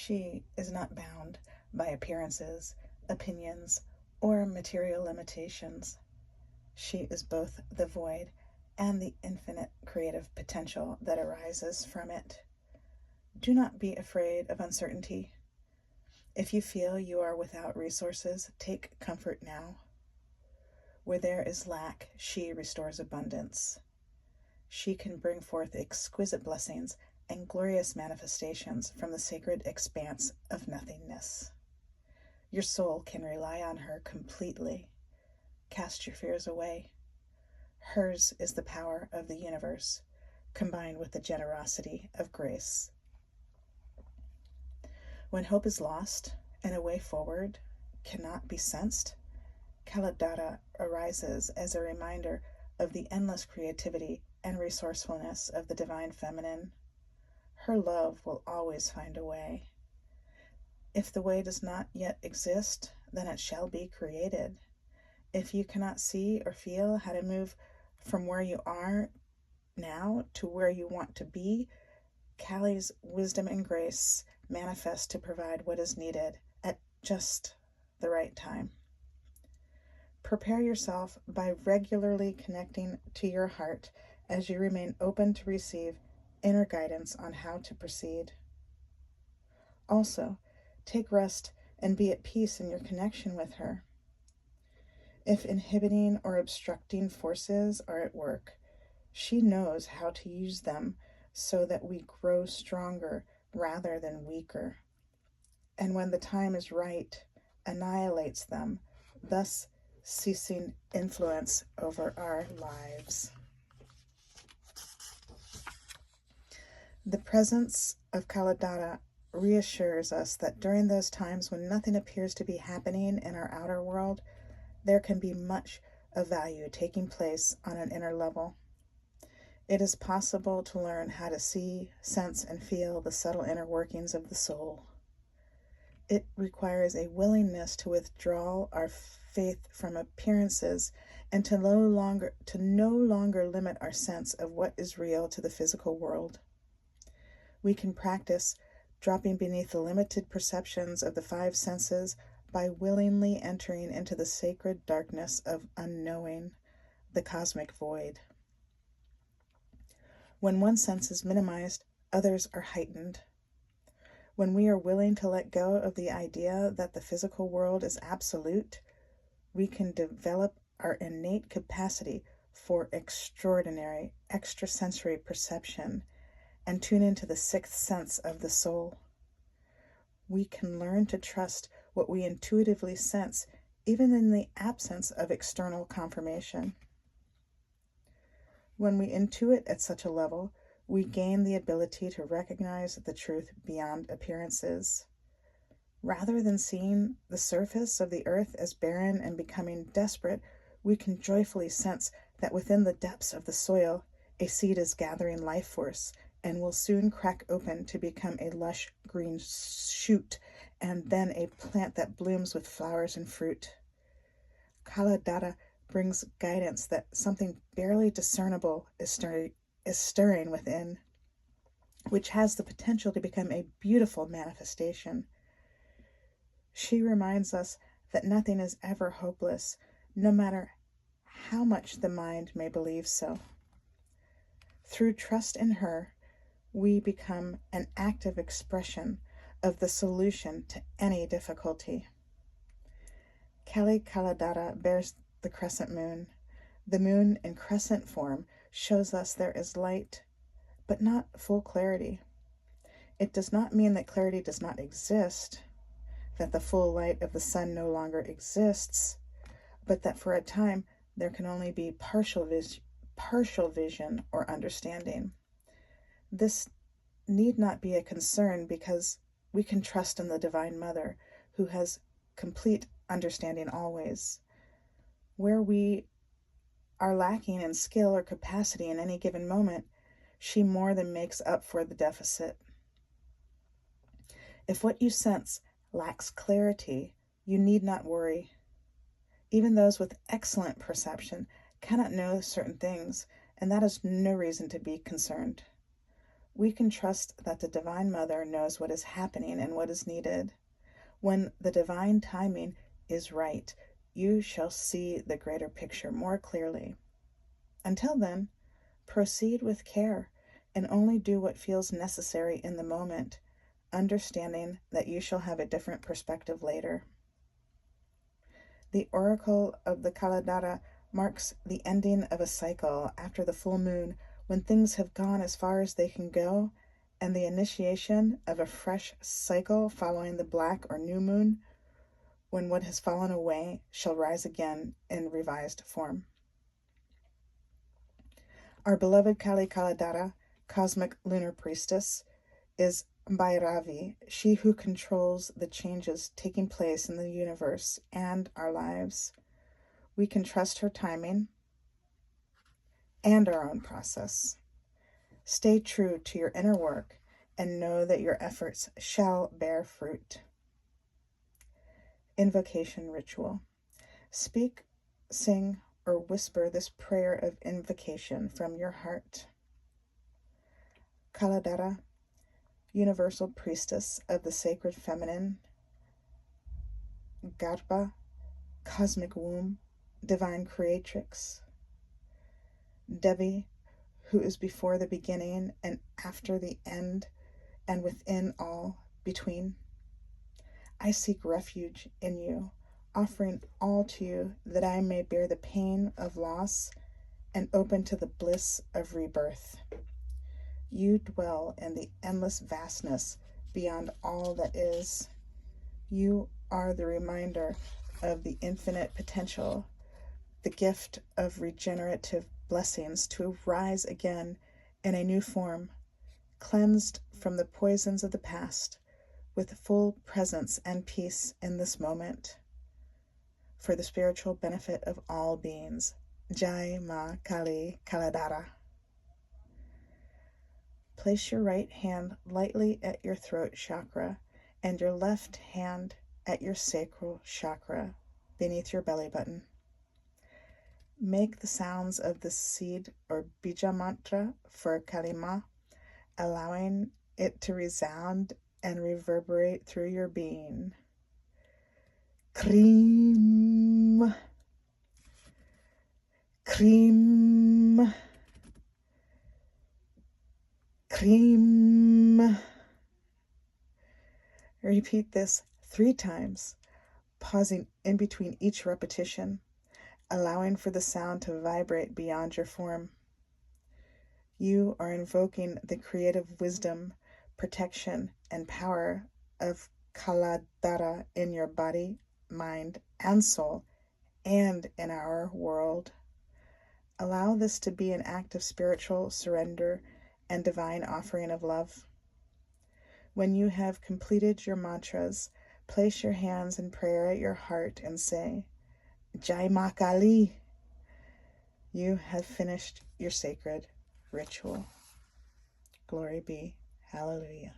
She is not bound by appearances, opinions, or material limitations. She is both the void and the infinite creative potential that arises from it. Do not be afraid of uncertainty. If you feel you are without resources, take comfort now. Where there is lack, she restores abundance. She can bring forth exquisite blessings and glorious manifestations from the sacred expanse of nothingness. Your soul can rely on her completely. Cast your fears away. Hers is the power of the universe, combined with the generosity of grace. When hope is lost and a way forward cannot be sensed, Kaladatha arises as a reminder of the endless creativity and resourcefulness of the divine feminine. Her love will always find a way. If the way does not yet exist, then it shall be created. If you cannot see or feel how to move from where you are now to where you want to be, Kali's wisdom and grace manifest to provide what is needed at just the right time. Prepare yourself by regularly connecting to your heart as you remain open to receive inner guidance on how to proceed. Also, take rest and be at peace in your connection with her. If inhibiting or obstructing forces are at work, she knows how to use them so that we grow stronger rather than weaker. And when the time is right, annihilates them, thus ceasing influence over our lives. The presence of Kaladatha reassures us that during those times when nothing appears to be happening in our outer world, there can be much of value taking place on an inner level. It is possible to learn how to see, sense, and feel the subtle inner workings of the soul. It requires a willingness to withdraw our faith from appearances and to no longer limit our sense of what is real to the physical world. We can practice dropping beneath the limited perceptions of the five senses by willingly entering into the sacred darkness of unknowing, the cosmic void. When one sense is minimized, others are heightened. When we are willing to let go of the idea that the physical world is absolute, we can develop our innate capacity for extraordinary extrasensory perception and tune into the sixth sense of the soul. We can learn to trust what we intuitively sense, even in the absence of external confirmation. When we intuit at such a level, we gain the ability to recognize the truth beyond appearances. Rather than seeing the surface of the earth as barren and becoming desperate, we can joyfully sense that within the depths of the soil, a seed is gathering life force and will soon crack open to become a lush green shoot and then a plant that blooms with flowers and fruit. Kaladatha brings guidance that something barely discernible is stirring within, which has the potential to become a beautiful manifestation. She reminds us that nothing is ever hopeless, no matter how much the mind may believe so. Through trust in her, we become an active expression of the solution to any difficulty. Kali Kaladatha bears the crescent moon. The moon in crescent form shows us there is light, but not full clarity. It does not mean that clarity does not exist, that the full light of the sun no longer exists, but that for a time there can only be partial vision or understanding. This need not be a concern because we can trust in the Divine Mother, who has complete understanding always. Where we are lacking in skill or capacity in any given moment, she more than makes up for the deficit. If what you sense lacks clarity, you need not worry. Even those with excellent perception cannot know certain things, and that is no reason to be concerned. We can trust that the Divine Mother knows what is happening and what is needed. When the divine timing is right, you shall see the greater picture more clearly. Until then, proceed with care and only do what feels necessary in the moment, understanding that you shall have a different perspective later. The oracle of the Kaladara marks the ending of a cycle after the full moon, when things have gone as far as they can go, and the initiation of a fresh cycle following the black or new moon, when what has fallen away shall rise again in revised form. Our beloved Kali Kaladara, cosmic lunar priestess, is Bhairavi, she who controls the changes taking place in the universe and our lives. We can trust her timing and our own process. Stay true to your inner work and know that your efforts shall bear fruit. Invocation ritual. Speak, sing, or whisper this prayer of invocation from your heart. Kaladara, universal priestess of the sacred feminine, Garbha, cosmic womb, divine creatrix, Devi, who is before the beginning and after the end and within all between. I seek refuge in you, offering all to you that I may bear the pain of loss and open to the bliss of rebirth. You dwell in the endless vastness beyond all that is. You are the reminder of the infinite potential, the gift of regenerative blessings to rise again in a new form, cleansed from the poisons of the past, with full presence and peace in this moment. For the spiritual benefit of all beings, Jai Ma Kali Kaladara. Place your right hand lightly at your throat chakra and your left hand at your sacral chakra beneath your belly button. Make the sounds of the seed or bija mantra for Kalima, allowing it to resound and reverberate through your being. Cream, cream, cream. Repeat this 3 times, pausing in between each repetition, allowing for the sound to vibrate beyond your form. You are invoking the creative wisdom, protection, and power of Kaladara in your body, mind, and soul, and in our world. Allow this to be an act of spiritual surrender and divine offering of love. When you have completed your mantras, place your hands in prayer at your heart and say, Jai Ma Kali. You have finished your sacred ritual. Glory be. Hallelujah.